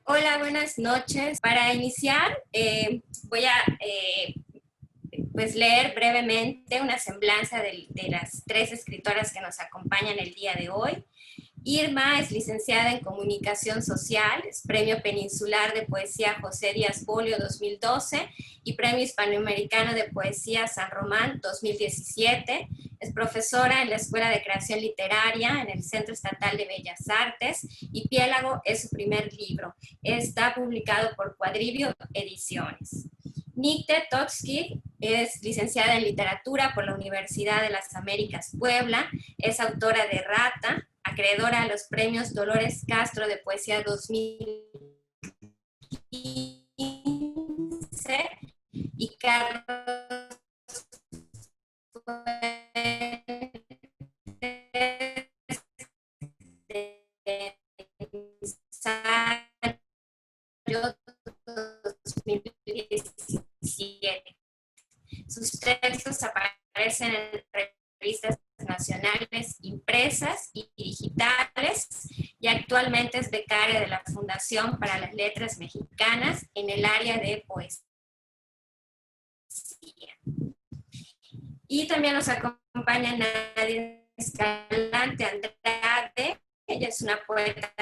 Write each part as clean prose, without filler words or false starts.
Hola, buenas noches. Para iniciar, voy a pues leer brevemente una semblanza de las tres escritoras que nos acompañan el día de hoy. Irma es licenciada en Comunicación Social, es Premio Peninsular de Poesía José Díaz Bolio 2012 y Premio Hispanoamericano de Poesía San Román 2017. Es profesora en la Escuela de Creación Literaria en el Centro Estatal de Bellas Artes y Piélago es su primer libro. Está publicado por Cuadribio Ediciones. Nicte Totsky es licenciada en Literatura por la Universidad de las Américas Puebla, es autora de Rata, acreedora a los premios Dolores Castro de Poesía 2015 y Carlos de ensayo 2017. Sus textos aparecen en revistas nacionales impresas y digitales y actualmente es becaria de la Fundación para las Letras Mexicanas en el área de poesía. Y también nos acompaña Nadia Escalante Andrade. Ella es una poeta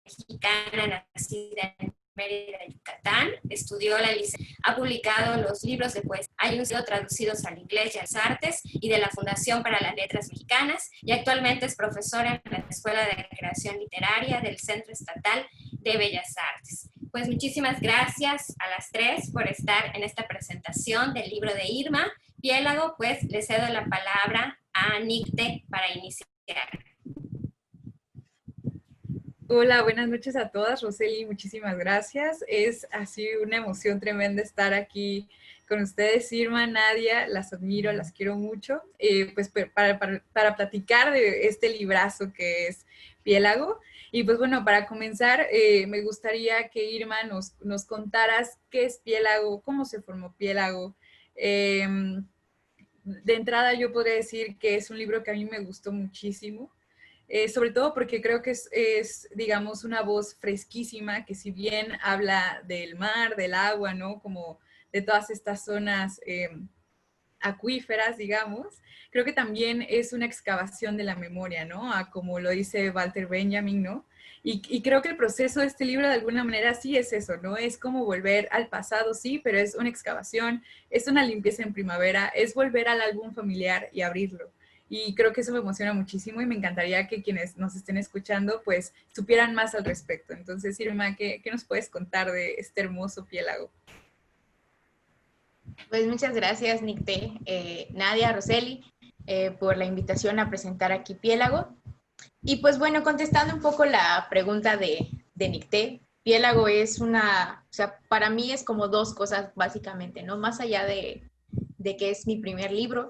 mexicana nacida en Mérida, Yucatán. Estudió la licenciatura, ha publicado los libros de poesía, hay un sido traducidos al inglés y a las artes y de la Fundación para las Letras Mexicanas y actualmente es profesora en la Escuela de Creación Literaria del Centro Estatal de Bellas Artes. Pues muchísimas gracias a las tres por estar en esta presentación del libro de Irma. Piélago, pues le cedo la palabra a Nicte para iniciar. Hola, buenas noches a todas. Roseli, muchísimas gracias. Es así una emoción tremenda estar aquí con ustedes. Irma, Nadia, las admiro, las quiero mucho. Pues para platicar de este librazo que es Piélago. Y pues bueno, para comenzar, me gustaría que Irma nos contaras qué es Piélago, cómo se formó Piélago. De entrada yo podría decir que es un libro que a mí me gustó muchísimo. Sobre todo porque creo que digamos, una voz fresquísima que si bien habla del mar, del agua, ¿no? Como de todas estas zonas acuíferas, digamos, creo que también es una excavación de la memoria, ¿no? A como lo dice Walter Benjamin, ¿no? Y creo que el proceso de este libro de alguna manera sí es eso, ¿no? Es como volver al pasado, sí, pero es una excavación, es una limpieza en primavera, es volver al álbum familiar y abrirlo. Y creo que eso me emociona muchísimo y me encantaría que quienes nos estén escuchando pues supieran más al respecto. Entonces, Irma, ¿qué nos puedes contar de este hermoso piélago? Pues muchas gracias, Nicte, Nadia, Roseli, por la invitación a presentar aquí Piélago. Y pues bueno, contestando un poco la pregunta de Nicte, Piélago es o sea, para mí es como dos cosas básicamente, ¿no? Más allá de que es mi primer libro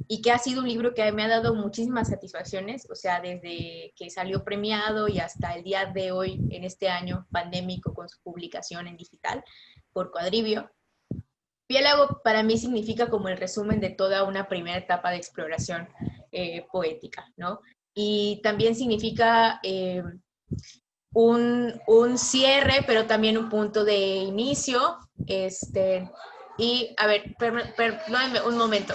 y que ha sido un libro que me ha dado muchísimas satisfacciones, o sea, desde que salió premiado y hasta el día de hoy, en este año pandémico, con su publicación en digital por Cuadribio. Piélago para mí significa como el resumen de toda una primera etapa de exploración poética, ¿no? Y también significa un cierre, pero también un punto de inicio. Y, a ver, perdónenme un momento.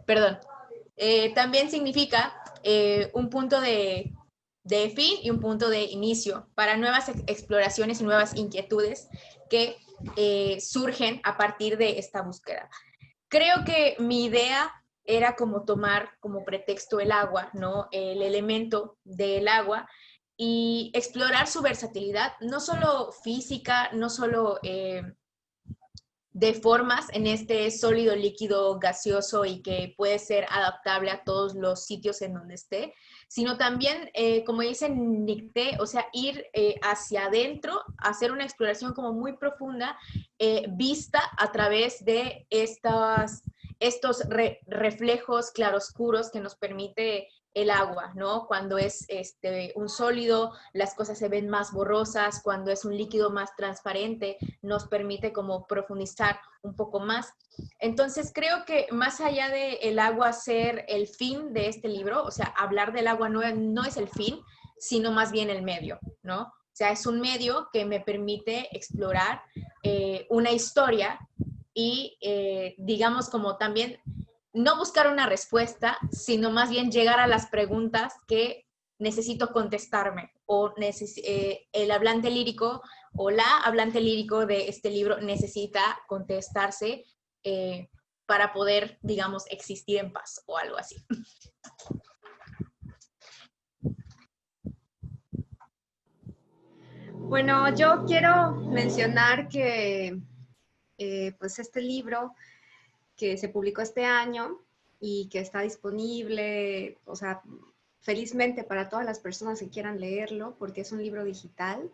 Perdón. También significa un punto de fin y un punto de inicio para nuevas exploraciones y nuevas inquietudes que surgen a partir de esta búsqueda. Creo que mi idea era como tomar como pretexto el agua, ¿no? El elemento del agua y explorar su versatilidad, no solo física, no solo de formas en este sólido, líquido, gaseoso y que puede ser adaptable a todos los sitios en donde esté, sino también, como dice Nicte, o sea, ir hacia adentro, hacer una exploración como muy profunda, vista a través de estos reflejos claroscuros que nos permite el agua, ¿no? Cuando es un sólido, las cosas se ven más borrosas, cuando es un líquido más transparente, nos permite como profundizar un poco más. Entonces creo que más allá de el agua ser el fin de este libro, o sea, hablar del agua no es el fin, sino más bien el medio, ¿no? O sea, es un medio que me permite explorar una historia y, digamos, como también no buscar una respuesta, sino más bien llegar a las preguntas que necesito contestarme o el hablante lírico o la hablante lírico de este libro necesita contestarse para poder, digamos, existir en paz o algo así. Bueno, yo quiero mencionar que pues este libro que se publicó este año y que está disponible, o sea, felizmente para todas las personas que quieran leerlo, porque es un libro digital.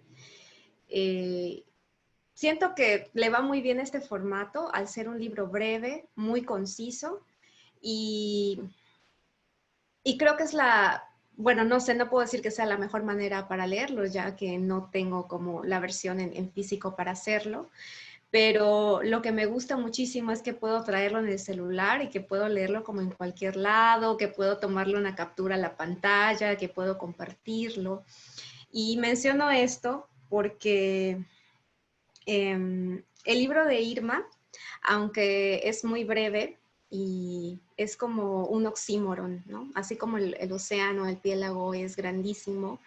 Siento que le va muy bien este formato al ser un libro breve, muy conciso y creo que es bueno, no sé, no puedo decir que sea la mejor manera para leerlo, ya que no tengo como la versión en físico para hacerlo, pero lo que me gusta muchísimo es que puedo traerlo en el celular y que puedo leerlo como en cualquier lado, que puedo tomarle una captura a la pantalla, que puedo compartirlo. Y menciono esto porque el libro de Irma, aunque es muy breve y es como un oxímoron, ¿no? Así como el océano, el piélago es grandísimo,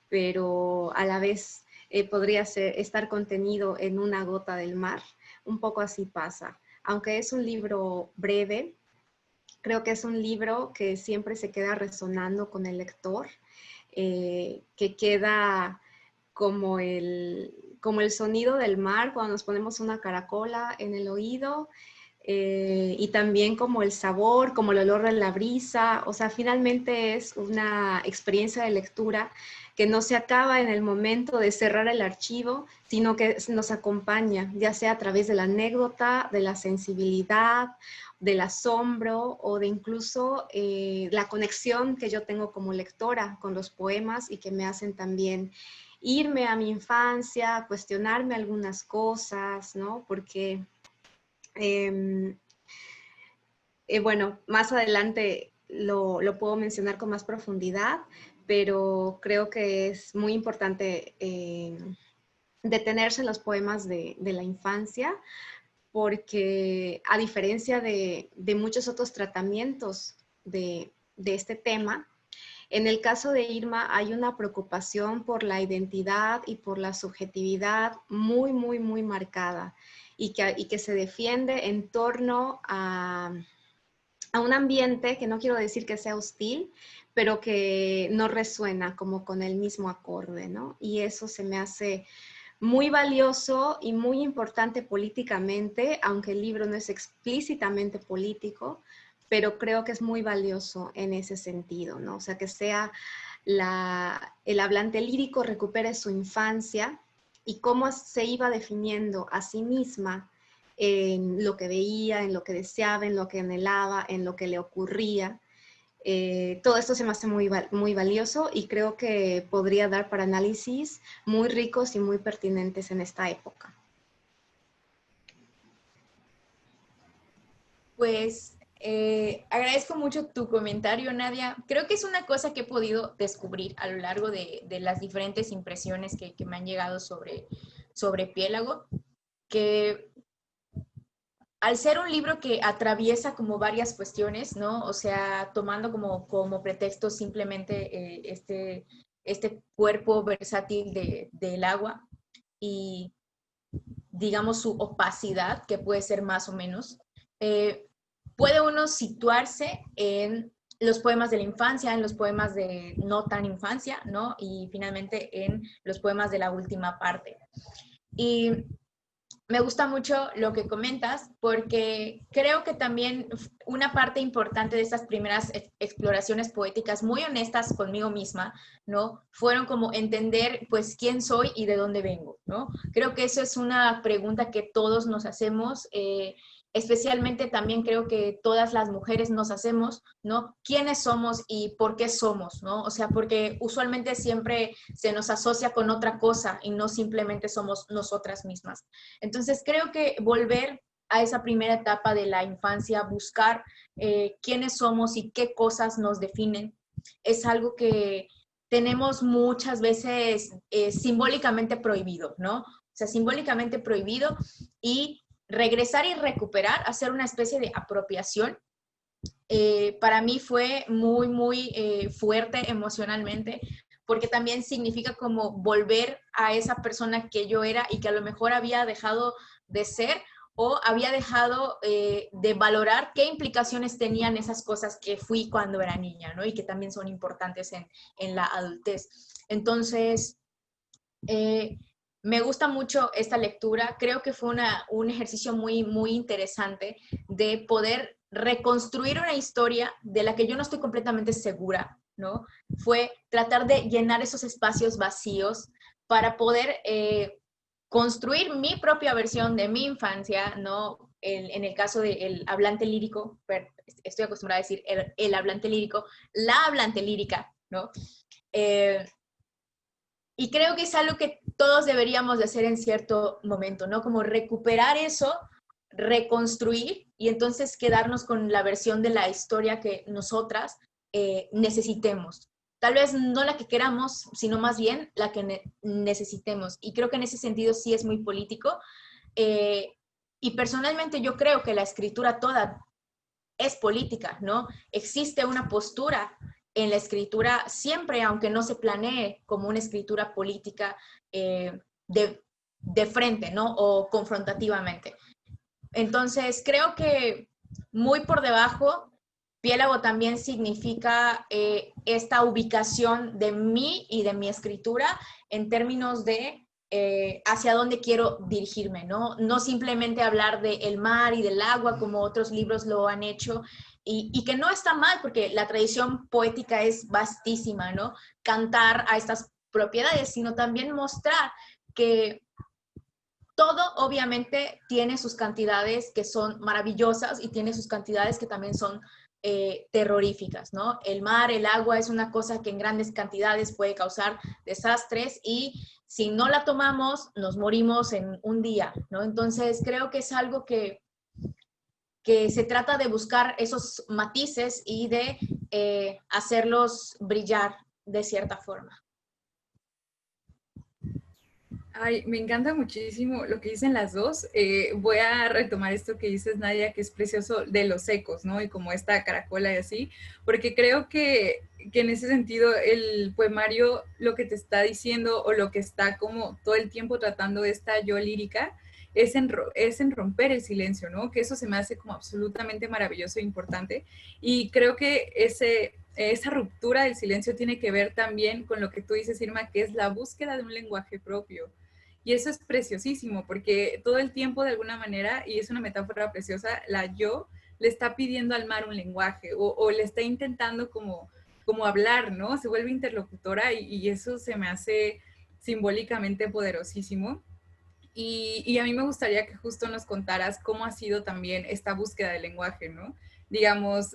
pero a la vez podría estar contenido en una gota del mar. Un poco así pasa. Aunque es un libro breve, creo que es un libro que siempre se queda resonando con el lector, que queda como el sonido del mar cuando nos ponemos una caracola en el oído, y también como el sabor, como el olor de la brisa. O sea, finalmente es una experiencia de lectura que no se acaba en el momento de cerrar el archivo, sino que nos acompaña, ya sea a través de la anécdota, de la sensibilidad, del asombro o de incluso la conexión que yo tengo como lectora con los poemas y que me hacen también irme a mi infancia, cuestionarme algunas cosas, ¿no? Porque, bueno, más adelante lo puedo mencionar con más profundidad, pero creo que es muy importante detenerse en los poemas de la infancia, porque a diferencia de muchos otros tratamientos de este tema, en el caso de Irma hay una preocupación por la identidad y por la subjetividad muy, muy, muy marcada y que se defiende en torno a un ambiente que no quiero decir que sea hostil, pero que no resuena como con el mismo acorde, ¿no? Y eso se me hace muy valioso y muy importante políticamente, aunque el libro no es explícitamente político, pero creo que es muy valioso en ese sentido, ¿no? O sea, que sea el hablante lírico recupere su infancia y cómo se iba definiendo a sí misma en lo que veía, en lo que deseaba, en lo que anhelaba, en lo que le ocurría. Todo esto se me hace muy, muy valioso y creo que podría dar para análisis muy ricos y muy pertinentes en esta época. Pues agradezco mucho tu comentario, Nadia. Creo que es una cosa que he podido descubrir a lo largo de las diferentes impresiones que me han llegado sobre Piélago, que al ser un libro que atraviesa como varias cuestiones, ¿no? O sea, tomando como pretexto simplemente este cuerpo versátil del agua y, digamos, su opacidad, que puede ser más o menos, puede uno situarse en los poemas de la infancia, en los poemas de no tan infancia, ¿no? Y finalmente en los poemas de la última parte. Y me gusta mucho lo que comentas porque creo que también una parte importante de estas primeras exploraciones poéticas muy honestas conmigo misma, ¿no? Fueron como entender pues quién soy y de dónde vengo, ¿no? Creo que eso es una pregunta que todos nos hacemos especialmente también creo que todas las mujeres nos hacemos, ¿no? ¿Quiénes somos y por qué somos, ¿no? O sea, porque usualmente siempre se nos asocia con otra cosa y no simplemente somos nosotras mismas. Entonces, creo que volver a esa primera etapa de la infancia, buscar quiénes somos y qué cosas nos definen, es algo que tenemos muchas veces simbólicamente prohibido, ¿no? O sea, simbólicamente prohibido, y regresar y recuperar, hacer una especie de apropiación, para mí fue muy, muy fuerte emocionalmente, porque también significa como volver a esa persona que yo era y que a lo mejor había dejado de ser, o había dejado de valorar qué implicaciones tenían esas cosas que fui cuando era niña, ¿no? Y que también son importantes en la adultez. Entonces, me gusta mucho esta lectura. Creo que fue un ejercicio muy, muy interesante de poder reconstruir una historia de la que yo no estoy completamente segura, ¿no? Fue tratar de llenar esos espacios vacíos para poder construir mi propia versión de mi infancia, ¿no? En el caso del hablante lírico, estoy acostumbrada a decir el hablante lírico, la hablante lírica, ¿no? Y creo que es algo que todos deberíamos de hacer en cierto momento, ¿no? Como recuperar eso, reconstruir y entonces quedarnos con la versión de la historia que nosotras necesitemos. Tal vez no la que queramos, sino más bien la que necesitemos. Y creo que en ese sentido sí es muy político. Y personalmente yo creo que la escritura toda es política, ¿no? Existe una postura en la escritura siempre, aunque no se planee como una escritura política de frente, ¿no? O confrontativamente. Entonces, creo que muy por debajo, Piélago también significa esta ubicación de mí y de mi escritura en términos de hacia dónde quiero dirigirme, ¿no? No simplemente hablar del mar y del agua como otros libros lo han hecho, y que no está mal porque la tradición poética es vastísima, ¿no? Cantar a estas propiedades, sino también mostrar que todo obviamente tiene sus cantidades que son maravillosas y tiene sus cantidades que también son terroríficas, ¿no? El mar, el agua es una cosa que en grandes cantidades puede causar desastres y si no la tomamos nos morimos en un día, ¿no? Entonces creo que es algo que se trata de buscar esos matices y de hacerlos brillar de cierta forma. Ay, me encanta muchísimo lo que dicen las dos. Voy a retomar esto que dices, Nadia, que es precioso de los ecos, ¿no? Y como esta caracola y así, porque creo que en ese sentido el poemario lo que te está diciendo o lo que está como todo el tiempo tratando esta yo lírica es en romper el silencio, ¿no? Que eso se me hace como absolutamente maravilloso e importante. Y creo que esa ruptura del silencio tiene que ver también con lo que tú dices, Irma, que es la búsqueda de un lenguaje propio. Y eso es preciosísimo, porque todo el tiempo, de alguna manera, y es una metáfora preciosa, la yo le está pidiendo al mar un lenguaje o le está intentando como hablar, ¿no? Se vuelve interlocutora y eso se me hace simbólicamente poderosísimo. Y a mí me gustaría que justo nos contaras cómo ha sido también esta búsqueda del lenguaje, ¿no? Digamos,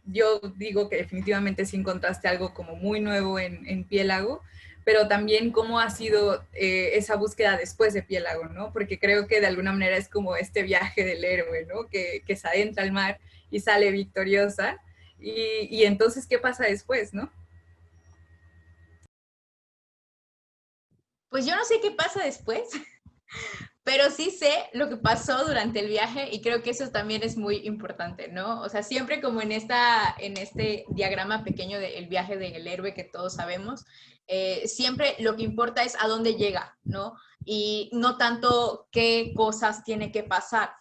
yo digo que definitivamente sí encontraste algo como muy nuevo en Piélago, pero también cómo ha sido esa búsqueda después de Piélago, ¿no? Porque creo que de alguna manera es como este viaje del héroe, ¿no? Que se adentra al mar y sale victoriosa. Y entonces, ¿qué pasa después, no? Pues yo no sé qué pasa después, pero sí sé lo que pasó durante el viaje y creo que eso también es muy importante, ¿no? O sea, siempre como en este diagrama pequeño del viaje del héroe que todos sabemos, siempre lo que importa es a dónde llega, ¿no? Y no tanto qué cosas tiene que pasar.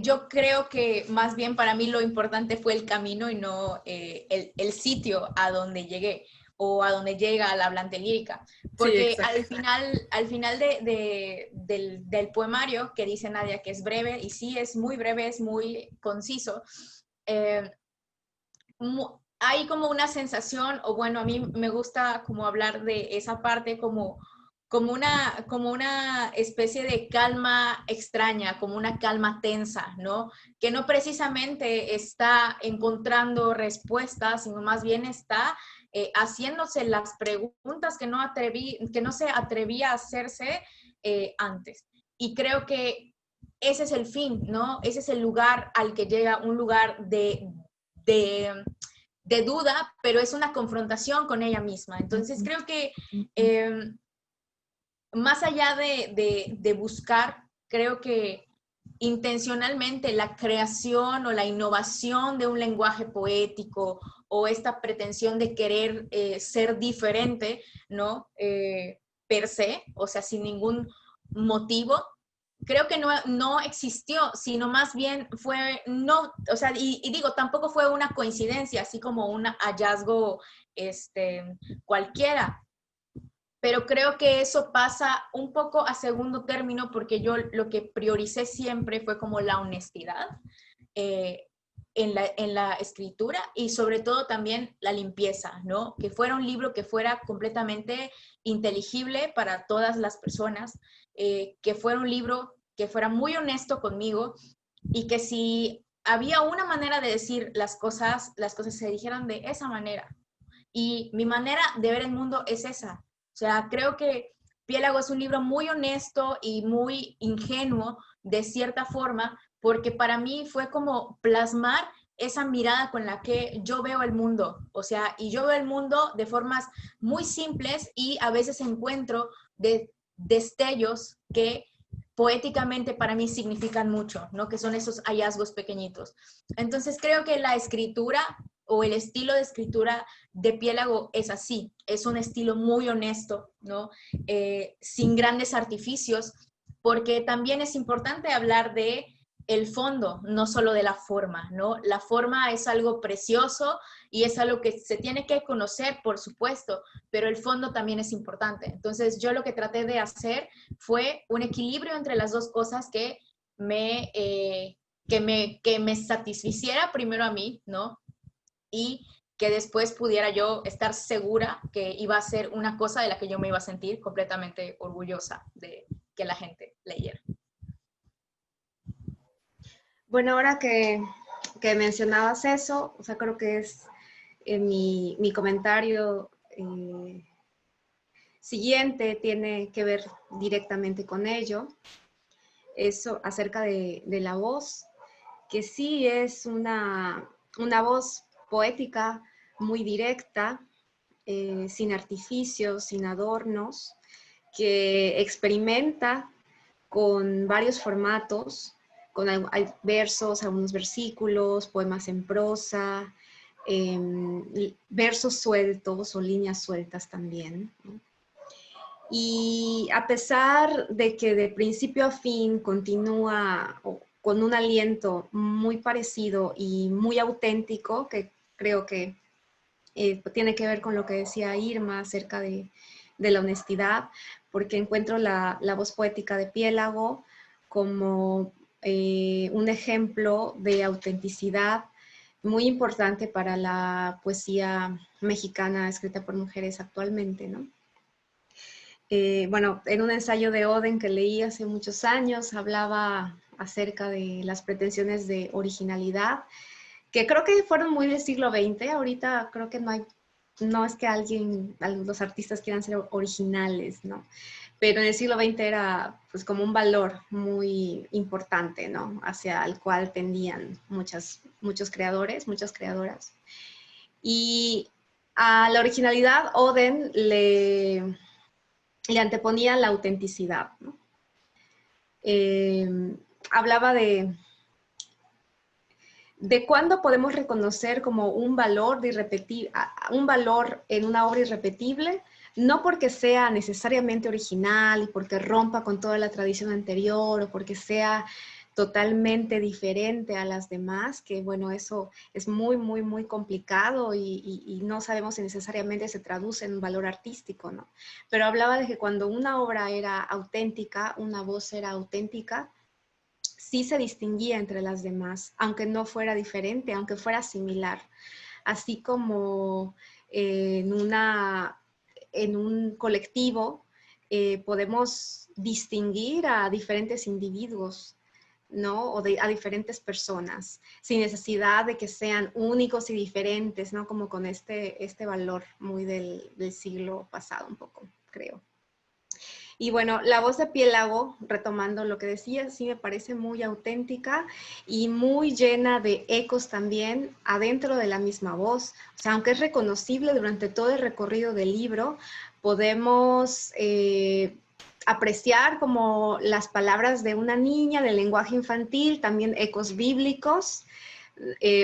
Yo creo que más bien para mí lo importante fue el camino y no el sitio a donde llegué o a donde llega la hablante lírica. Porque Sí, al final del poemario que dice Nadia, que es breve, y sí es muy breve, es muy conciso, eh, hay como una sensación, o bueno, a mí me gusta como hablar de esa parte como como una especie de calma extraña, como una calma tensa, ¿no? Que no precisamente está encontrando respuestas, sino más bien está haciéndose las preguntas que no se atrevía a hacerse antes. Y creo que ese es el fin, ¿no? Ese es el lugar al que llega, un lugar de duda, pero es una confrontación con ella misma. Entonces creo que más allá de buscar, creo que intencionalmente la creación o la innovación de un lenguaje poético o esta pretensión de querer ser diferente, ¿no? Per se, o sea, sin ningún motivo, creo que no existió, sino más bien fue, no, o sea, y digo, tampoco fue una coincidencia, así como un hallazgo cualquiera. Pero creo que eso pasa un poco a segundo término porque yo lo que prioricé siempre fue como la honestidad eh, en la escritura y sobre todo también la limpieza, ¿no? Que fuera un libro que fuera completamente inteligible para todas las personas, que fuera un libro que fuera muy honesto conmigo y que si había una manera de decir las cosas se dijeran de esa manera. Y mi manera de ver el mundo es esa. O sea, creo que Piélago es un libro muy honesto y muy ingenuo de cierta forma, porque para mí fue como plasmar esa mirada con la que yo veo el mundo. O sea, y yo veo el mundo de formas muy simples y a veces encuentro destellos que poéticamente para mí significan mucho, ¿no? Que son esos hallazgos pequeñitos. Entonces creo que la escritura o el estilo de escritura de Piélago es así, es un estilo muy honesto, ¿no? Sin grandes artificios, porque también es importante hablar de el fondo, no solo de la forma, ¿no? La forma es algo precioso y es algo que se tiene que conocer, por supuesto, pero el fondo también es importante. Entonces, yo lo que traté de hacer fue un equilibrio entre las dos cosas que me satisficiera primero a mí, ¿no? Y que después pudiera yo estar segura que iba a ser una cosa de la que yo me iba a sentir completamente orgullosa de que la gente leyera. Bueno, ahora que mencionabas eso, o sea, creo que es mi comentario siguiente tiene que ver directamente con ello. Eso acerca de la voz, que sí es una voz poética muy directa, sin artificios, sin adornos, que experimenta con varios formatos, con hay versos, algunos versículos, poemas en prosa, versos sueltos o líneas sueltas también, ¿no? Y a pesar de que de principio a fin continúa con un aliento muy parecido y muy auténtico, que creo que tiene que ver con lo que decía Irma acerca de la honestidad, porque encuentro la voz poética de Piélago como un ejemplo de autenticidad muy importante para la poesía mexicana escrita por mujeres actualmente, ¿no? Bueno, en un ensayo de Oden que leí hace muchos años, hablaba acerca de las pretensiones de originalidad, que creo que fueron muy del siglo XX. Ahorita creo que no es que los artistas quieran ser originales, ¿no? Pero en el siglo XX era pues como un valor muy importante, ¿no? Hacia el cual tendían muchos creadores, muchas creadoras. Y a la originalidad Oden le anteponía la autenticidad, ¿no? Hablaba de cuándo podemos reconocer como un valor en una obra irrepetible, no porque sea necesariamente original y porque rompa con toda la tradición anterior o porque sea totalmente diferente a las demás, que bueno, eso es muy, muy, muy complicado y no sabemos si necesariamente se traduce en un valor artístico, ¿no? Pero hablaba de que cuando una obra era auténtica, una voz era auténtica, sí se distinguía entre las demás, aunque no fuera diferente, aunque fuera similar. Así como en un colectivo podemos distinguir a diferentes individuos, ¿no? O a diferentes personas, sin necesidad de que sean únicos y diferentes, ¿no? Como con este valor muy del siglo pasado un poco, creo. Y bueno, La voz de Piélago, retomando lo que decía, sí me parece muy auténtica y muy llena de ecos también adentro de la misma voz. O sea, aunque es reconocible durante todo el recorrido del libro, podemos apreciar como las palabras de una niña, del lenguaje infantil, también ecos bíblicos,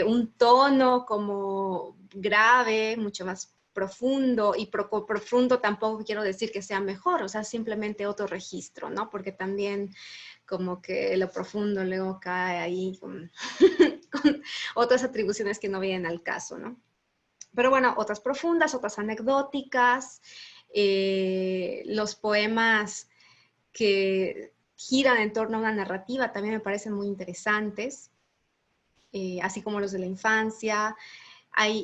un tono como grave, mucho más profundo, y profundo tampoco quiero decir que sea mejor, o sea, simplemente otro registro, ¿no? Porque también como que lo profundo luego cae ahí con, con otras atribuciones que no vienen al caso, ¿no? Pero bueno, otras profundas, otras anecdóticas, los poemas que giran en torno a una narrativa también me parecen muy interesantes, así como los de la infancia.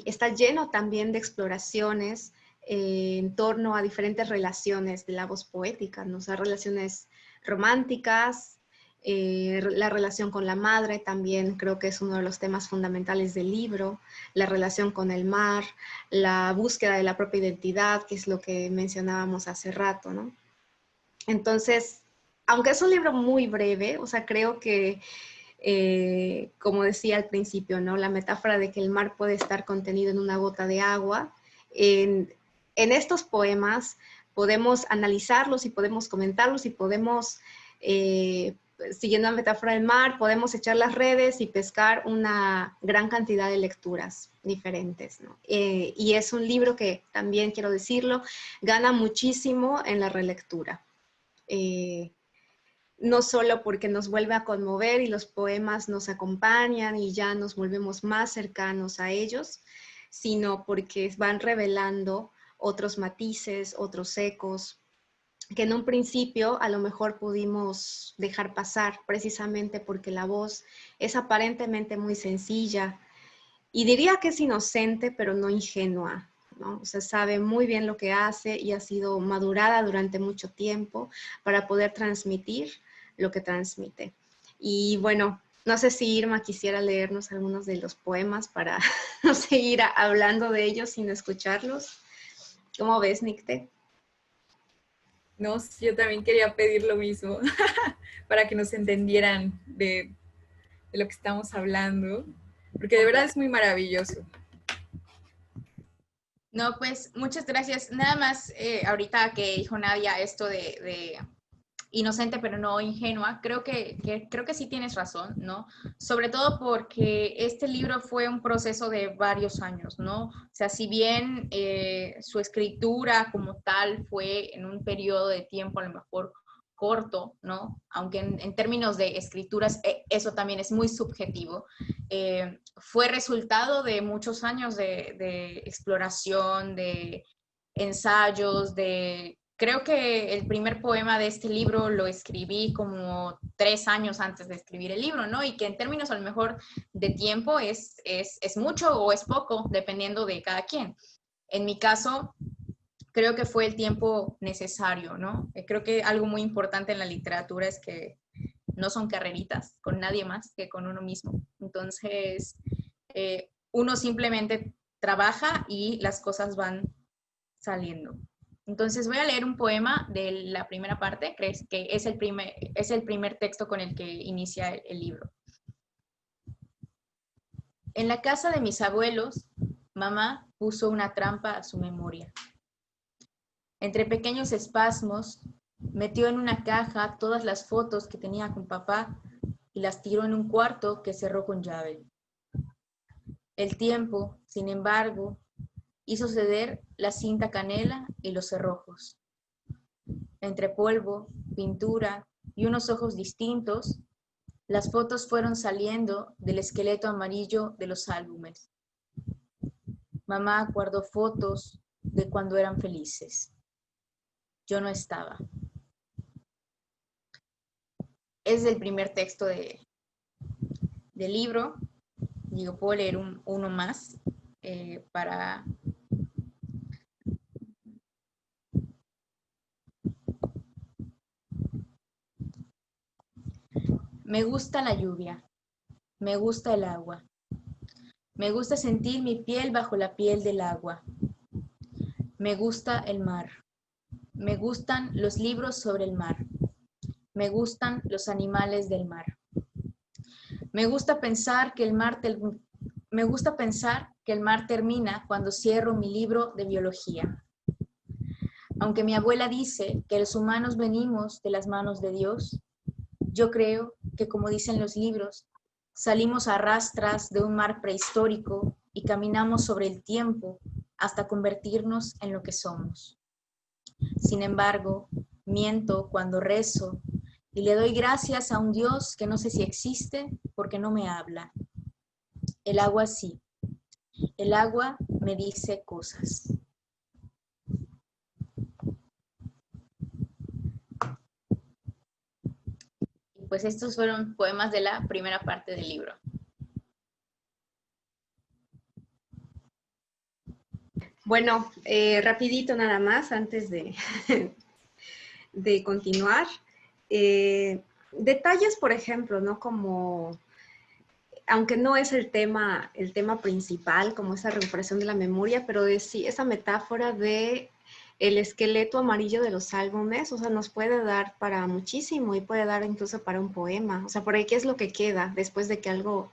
Está lleno también de exploraciones en torno a diferentes relaciones de la voz poética, ¿no? O sea, relaciones románticas, la relación con la madre también creo que es uno de los temas fundamentales del libro, la relación con el mar, la búsqueda de la propia identidad, que es lo que mencionábamos hace rato, ¿no? Entonces, aunque es un libro muy breve, o sea, creo que como decía al principio, ¿no? La metáfora de que el mar puede estar contenido en una gota de agua. En estos poemas podemos analizarlos y podemos comentarlos y podemos, siguiendo la metáfora del mar, podemos echar las redes y pescar una gran cantidad de lecturas diferentes, ¿no? Y es un libro que, también quiero decirlo, gana muchísimo en la relectura. No solo porque nos vuelve a conmover y los poemas nos acompañan y ya nos volvemos más cercanos a ellos, sino porque van revelando otros matices, otros ecos, que en un principio a lo mejor pudimos dejar pasar precisamente porque la voz es aparentemente muy sencilla y diría que es inocente, pero no ingenua, ¿no? O sea, sabe muy bien lo que hace y ha sido madurada durante mucho tiempo para poder transmitir lo que transmite. Y bueno, no sé si Irma quisiera leernos algunos de los poemas para no seguir hablando de ellos sin escucharlos. ¿Cómo ves, Nicte? No, sí, yo también quería pedir lo mismo, para que nos entendieran de lo que estamos hablando, porque de verdad es muy maravilloso. No, pues muchas gracias. Nada más, ahorita que dijo Nadia esto de inocente pero no ingenua, creo que sí tienes razón, ¿no? Sobre todo porque este libro fue un proceso de varios años, ¿no? O sea, si bien su escritura como tal fue en un periodo de tiempo a lo mejor corto, ¿no? Aunque en términos de escrituras eso también es muy subjetivo, fue resultado de muchos años de exploración, de ensayos, creo que el primer poema de este libro lo escribí como 3 años antes de escribir el libro, ¿no? Y que en términos a lo mejor de tiempo es mucho o es poco, dependiendo de cada quien. En mi caso, creo que fue el tiempo necesario, ¿no? Creo que algo muy importante en la literatura es que no son carreritas con nadie más que con uno mismo. Entonces, uno simplemente trabaja y las cosas van saliendo. Entonces voy a leer un poema de la primera parte, que es el primer texto con el que inicia el libro. En la casa de mis abuelos, mamá puso una trampa a su memoria. Entre pequeños espasmos, metió en una caja todas las fotos que tenía con papá y las tiró en un cuarto que cerró con llave. El tiempo, sin embargo, hizo ceder la cinta canela y los cerrojos. Entre polvo, pintura y unos ojos distintos, las fotos fueron saliendo del esqueleto amarillo de los álbumes. Mamá guardó fotos de cuando eran felices. Yo no estaba. Es el primer texto del libro. Digo, puedo leer uno más para... Me gusta la lluvia, me gusta el agua, me gusta sentir mi piel bajo la piel del agua, me gusta el mar, me gustan los libros sobre el mar, me gustan los animales del mar. Me gusta pensar que el mar termina cuando cierro mi libro de biología. Aunque mi abuela dice que los humanos venimos de las manos de Dios, yo creo que, como dicen los libros, salimos a rastras de un mar prehistórico y caminamos sobre el tiempo hasta convertirnos en lo que somos. Sin embargo, miento cuando rezo y le doy gracias a un Dios que no sé si existe porque no me habla. El agua sí. El agua me dice cosas. Y pues estos fueron poemas de la primera parte del libro. Bueno, rapidito nada más antes de, de continuar. Detalles, por ejemplo, ¿no? Como, aunque no es el tema principal, como esa recuperación de la memoria, pero sí, esa metáfora de el esqueleto amarillo de los álbumes, o sea, nos puede dar para muchísimo y puede dar incluso para un poema. O sea, por ahí, ¿qué es lo que queda después de que algo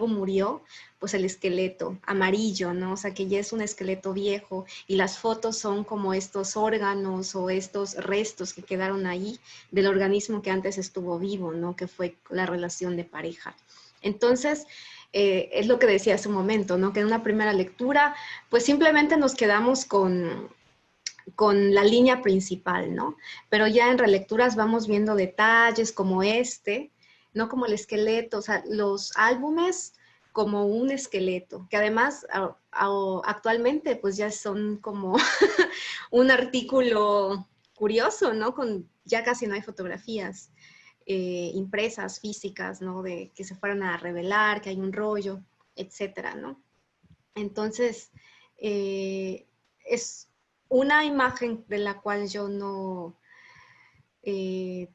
murió? Pues el esqueleto amarillo, ¿no? O sea, que ya es un esqueleto viejo y las fotos son como estos órganos o estos restos que quedaron ahí del organismo que antes estuvo vivo, ¿no? Que fue la relación de pareja. Entonces, es lo que decía hace un momento, ¿no? Que en una primera lectura, pues simplemente nos quedamos con la línea principal, ¿no? Pero ya en relecturas vamos viendo detalles como este, no como el esqueleto, o sea, los álbumes como un esqueleto, que además actualmente pues ya son como un artículo curioso, ¿no? Ya casi no hay fotografías impresas, físicas, ¿no? De que se fueran a revelar, que hay un rollo, etcétera, ¿no? Entonces, es una imagen de la cual yo no me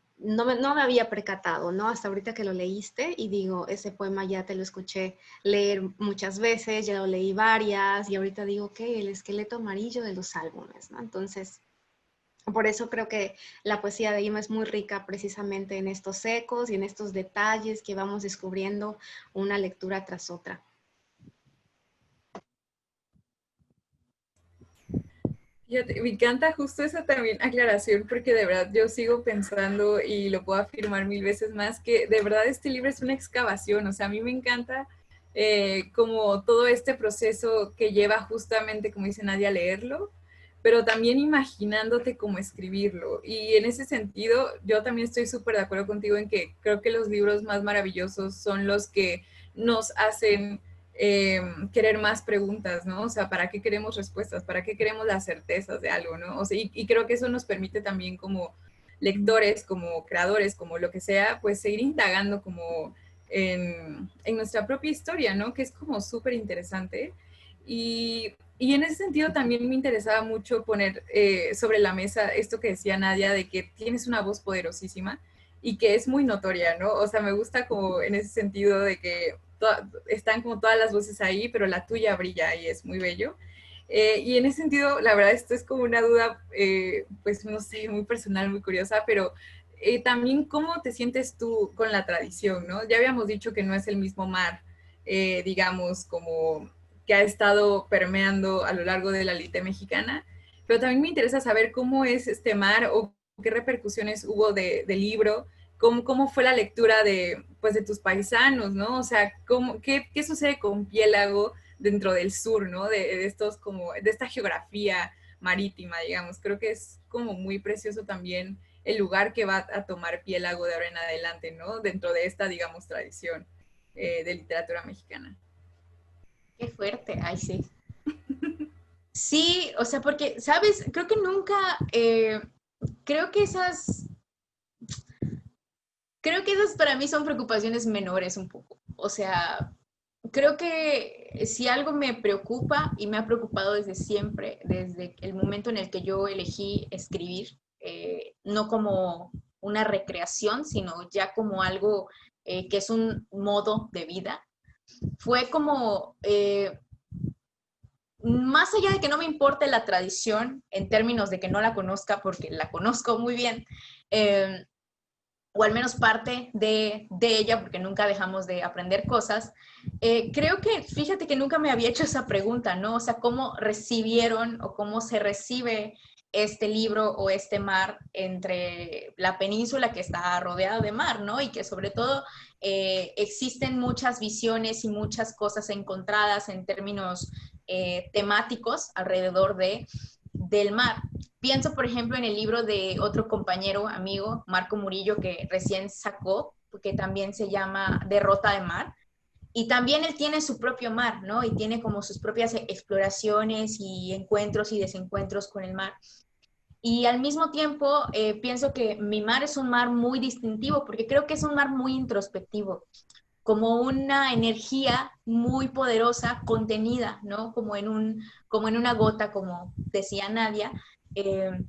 había percatado, ¿no? Hasta ahorita que lo leíste y digo, ese poema ya te lo escuché leer muchas veces, ya lo leí varias y ahorita digo que el esqueleto amarillo de los álbumes, ¿no? Entonces, por eso creo que la poesía de Ima es muy rica precisamente en estos ecos y en estos detalles que vamos descubriendo una lectura tras otra. Fíjate, me encanta justo esa también aclaración porque de verdad yo sigo pensando y lo puedo afirmar 1000 veces más que de verdad este libro es una excavación, o sea, a mí me encanta como todo este proceso que lleva justamente, como dice Nadia, a leerlo, pero también imaginándote cómo escribirlo. Y en ese sentido, yo también estoy súper de acuerdo contigo en que creo que los libros más maravillosos son los que nos hacen querer más preguntas, ¿no? O sea, ¿para qué queremos respuestas? ¿Para qué queremos las certezas de algo, ¿no? O sea, y creo que eso nos permite también como lectores, como creadores, como lo que sea, pues seguir indagando como en nuestra propia historia, ¿no? Que es como súper interesante. Y en ese sentido también me interesaba mucho poner sobre la mesa esto que decía Nadia, de que tienes una voz poderosísima y que es muy notoria, ¿no? O sea, me gusta como en ese sentido de que están como todas las voces ahí, pero la tuya brilla y es muy bello. Y en ese sentido, la verdad, esto es como una duda, pues no sé, muy personal, muy curiosa, pero también cómo te sientes tú con la tradición, ¿no? Ya habíamos dicho que no es el mismo mar, digamos, como que ha estado permeando a lo largo de la elite mexicana, pero también me interesa saber cómo es este mar o qué repercusiones hubo del libro. ¿Cómo fue la lectura de, pues, de tus paisanos, ¿no? O sea, qué sucede con Piélago dentro del sur, ¿no? De estos como, de esta geografía marítima, digamos. Creo que es como muy precioso también el lugar que va a tomar Piélago de ahora en adelante, ¿no? Dentro de esta, digamos, tradición de literatura mexicana. Qué fuerte, ay sí. Sí, o sea, porque, ¿sabes? Creo que nunca, creo que esas para mí son preocupaciones menores un poco. O sea, creo que si algo me preocupa y me ha preocupado desde siempre, desde el momento en el que yo elegí escribir, no como una recreación, sino ya como algo que es un modo de vida. Fue como, más allá de que no me importe la tradición, en términos de que no la conozca, porque la conozco muy bien, o al menos parte de ella, porque nunca dejamos de aprender cosas, creo que, fíjate que nunca me había hecho esa pregunta, ¿no? O sea, ¿cómo recibieron o cómo se recibe este libro o este mar entre la península que está rodeada de mar, ¿no? Y que sobre todo existen muchas visiones y muchas cosas encontradas en términos temáticos alrededor del mar. Pienso, por ejemplo, en el libro de otro compañero, amigo, Marco Murillo, que recién sacó, que también se llama Derrota de Mar. Y también él tiene su propio mar, ¿no? Y tiene como sus propias exploraciones y encuentros y desencuentros con el mar. Y al mismo tiempo pienso que mi mar es un mar muy distintivo, porque creo que es un mar muy introspectivo, como una energía muy poderosa, contenida, ¿no? Como en una gota, como decía Nadia, eh,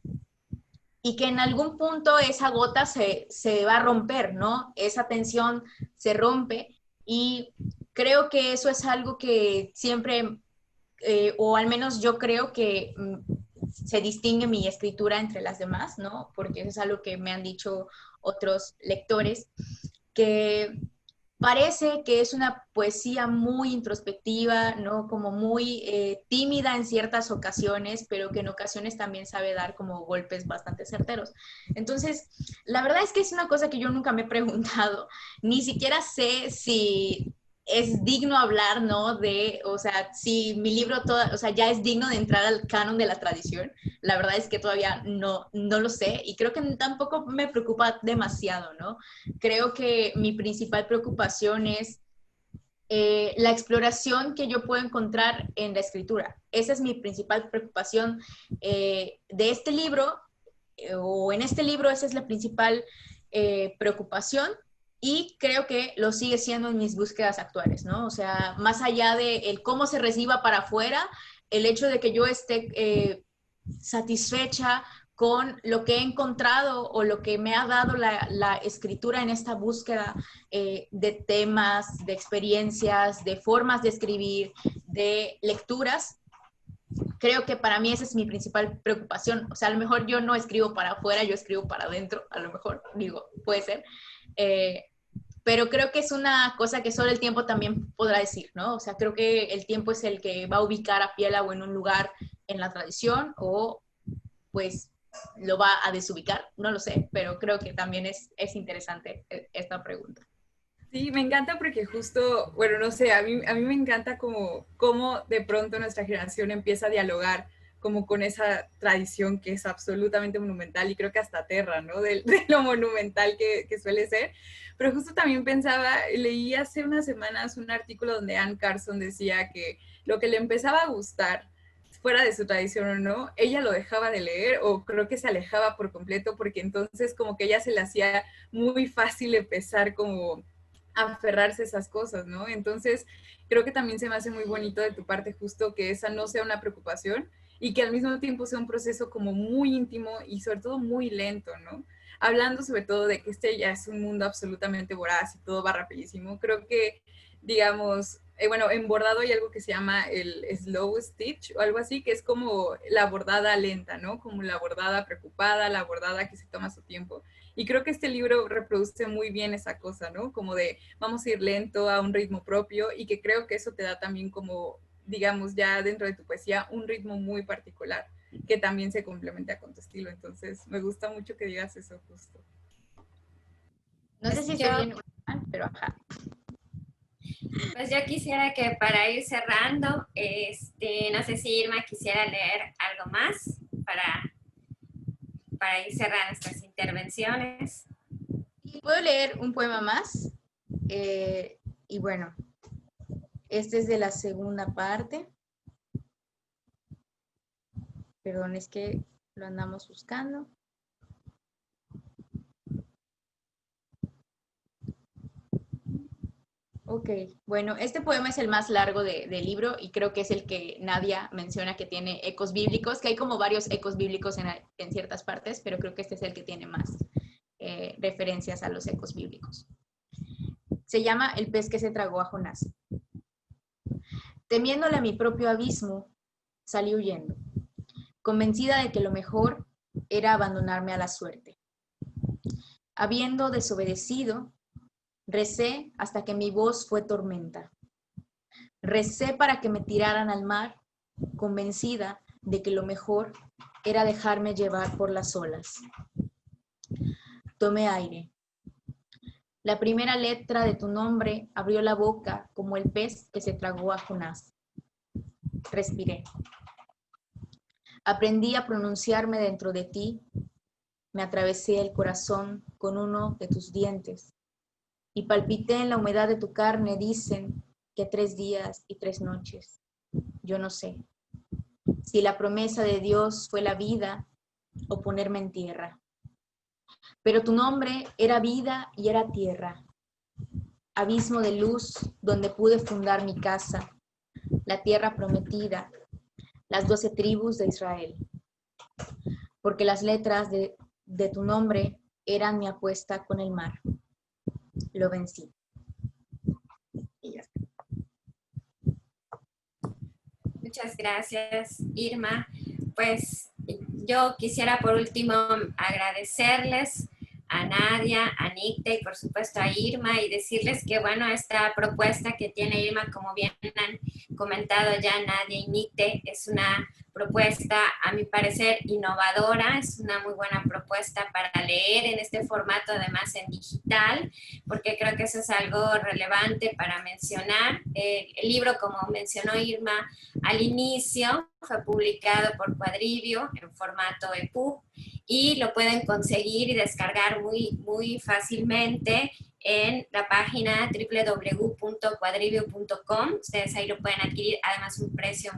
y que en algún punto esa gota se va a romper, ¿no? Esa tensión se rompe y creo que eso es algo que siempre, o al menos yo creo que se distingue mi escritura entre las demás, ¿no? Porque eso es algo que me han dicho otros lectores, que parece que es una poesía muy introspectiva, ¿no? Como muy tímida en ciertas ocasiones, pero que en ocasiones también sabe dar como golpes bastante certeros. Entonces, la verdad es que es una cosa que yo nunca me he preguntado, ni siquiera sé si es digno hablar, ¿no? O sea, si mi libro o sea, ya es digno de entrar al canon de la tradición. La verdad es que todavía no lo sé y creo que tampoco me preocupa demasiado, ¿no? Creo que mi principal preocupación es la exploración que yo puedo encontrar en la escritura. Esa es mi principal preocupación de este libro, o en este libro esa es la principal preocupación y creo que lo sigue siendo en mis búsquedas actuales, ¿no? O sea, más allá de el cómo se reciba para afuera, el hecho de que yo esté satisfecha con lo que he encontrado o lo que me ha dado la escritura en esta búsqueda de temas, de experiencias, de formas de escribir, de lecturas. Creo que para mí esa es mi principal preocupación. O sea, a lo mejor yo no escribo para afuera, yo escribo para adentro, a lo mejor, digo, puede ser. Pero creo que es una cosa que solo el tiempo también podrá decir, ¿no? O sea, creo que el tiempo es el que va a ubicar a Piélago en un lugar en la tradición o pues lo va a desubicar, no lo sé, pero creo que también es interesante esta pregunta. Sí, me encanta porque justo, bueno, no sé, a mí me encanta cómo de pronto nuestra generación empieza a dialogar como con esa tradición que es absolutamente monumental y creo que hasta aterra, ¿no? De lo monumental que suele ser. Pero justo también pensaba, leí hace unas semanas un artículo donde Anne Carson decía que lo que le empezaba a gustar, fuera de su tradición o no, ella lo dejaba de leer o creo que se alejaba por completo porque entonces como que ella se le hacía muy fácil empezar como aferrarse a esas cosas, ¿no? Entonces, creo que también se me hace muy bonito de tu parte justo que esa no sea una preocupación y que al mismo tiempo sea un proceso como muy íntimo y sobre todo muy lento, ¿no? Hablando sobre todo de que este ya es un mundo absolutamente voraz y todo va rapidísimo, creo que, digamos, bueno, en bordado hay algo que se llama el slow stitch o algo así, que es como la bordada lenta, ¿no? Como la bordada preocupada, la bordada que se toma su tiempo. Y creo que este libro reproduce muy bien esa cosa, ¿no? Como de vamos a ir lento a un ritmo propio y que creo que eso te da también como, digamos, ya dentro de tu poesía, un ritmo muy particular que también se complementa con tu estilo. Entonces, me gusta mucho que digas eso justo. No sé si estoy bien, pero ajá. Pues yo quisiera que para ir cerrando, no sé si Irma quisiera leer algo más para ir cerrando nuestras intervenciones. Y puedo leer un poema más. Y bueno, este es de la segunda parte. Perdón, es que lo andamos buscando. Ok, bueno, este poema es el más largo del libro y creo que es el que Nadia menciona que tiene ecos bíblicos, que hay como varios ecos bíblicos en ciertas partes, pero creo que este es el que tiene más. referencias a los ecos bíblicos. Se llama El pez que se tragó a Jonás. Temiéndole a mi propio abismo, salí huyendo, convencida de que lo mejor era abandonarme a la suerte. Habiendo desobedecido, recé hasta que mi voz fue tormenta. Recé para que me tiraran al mar, convencida de que lo mejor era dejarme llevar por las olas. Tomé aire. La primera letra de tu nombre abrió la boca como el pez que se tragó a Jonás. Respiré. Aprendí a pronunciarme dentro de ti. Me atravesé el corazón con uno de tus dientes y palpité en la humedad de tu carne. Dicen que 3 días y 3 noches. Yo no sé si la promesa de Dios fue la vida o ponerme en tierra. Pero tu nombre era vida y era tierra, abismo de luz donde pude fundar mi casa, la tierra prometida, las 12 tribus de Israel. Porque las letras de tu nombre eran mi apuesta con el mar. Lo vencí. Y ya está. Muchas gracias, Irma. Pues yo quisiera por último agradecerles a Nadia, a Nicte y por supuesto a Irma y decirles que bueno, esta propuesta que tiene Irma, como bien han comentado ya Nadia y Nicte, es una propuesta a mi parecer innovadora, es una muy buena propuesta para leer en este formato, además en digital, porque creo que eso es algo relevante para mencionar. El libro, como mencionó Irma al inicio, fue publicado por Quadribio en formato EPUB y lo pueden conseguir y descargar muy fácilmente en la página www.quadribio.com. Ustedes ahí lo pueden adquirir, además un precio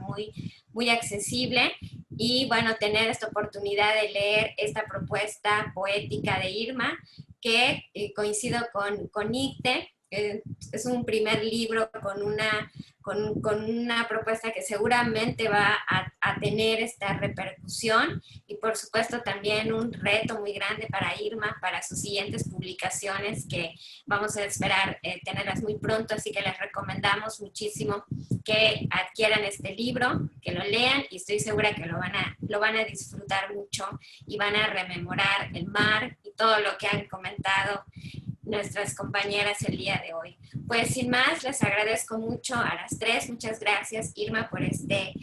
muy accesible. Y bueno, tener esta oportunidad de leer esta propuesta poética de Irma, que coincido con Nicte, es un primer libro con una propuesta que seguramente va a tener esta repercusión y por supuesto también un reto muy grande para Irma, para sus siguientes publicaciones que vamos a esperar tenerlas muy pronto, así que les recomendamos muchísimo que adquieran este libro, que lo lean y estoy segura que lo van a disfrutar mucho y van a rememorar el mar y todo lo que han comentado nuestras compañeras el día de hoy. Pues sin más, les agradezco mucho a las tres. Muchas gracias, Irma, por este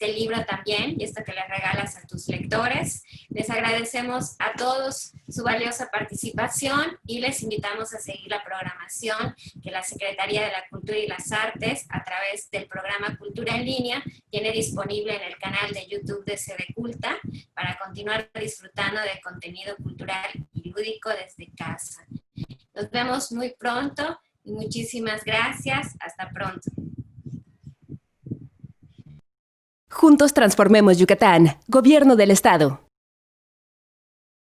libro también y esto que le regalas a tus lectores. Les agradecemos a todos su valiosa participación y les invitamos a seguir la programación que la Secretaría de la Cultura y las Artes, a través del programa Cultura en Línea, tiene disponible en el canal de YouTube de CD Culta para continuar disfrutando de contenido cultural y lúdico desde casa. Nos vemos muy pronto y muchísimas gracias. Hasta pronto. Juntos transformemos Yucatán. Gobierno del Estado.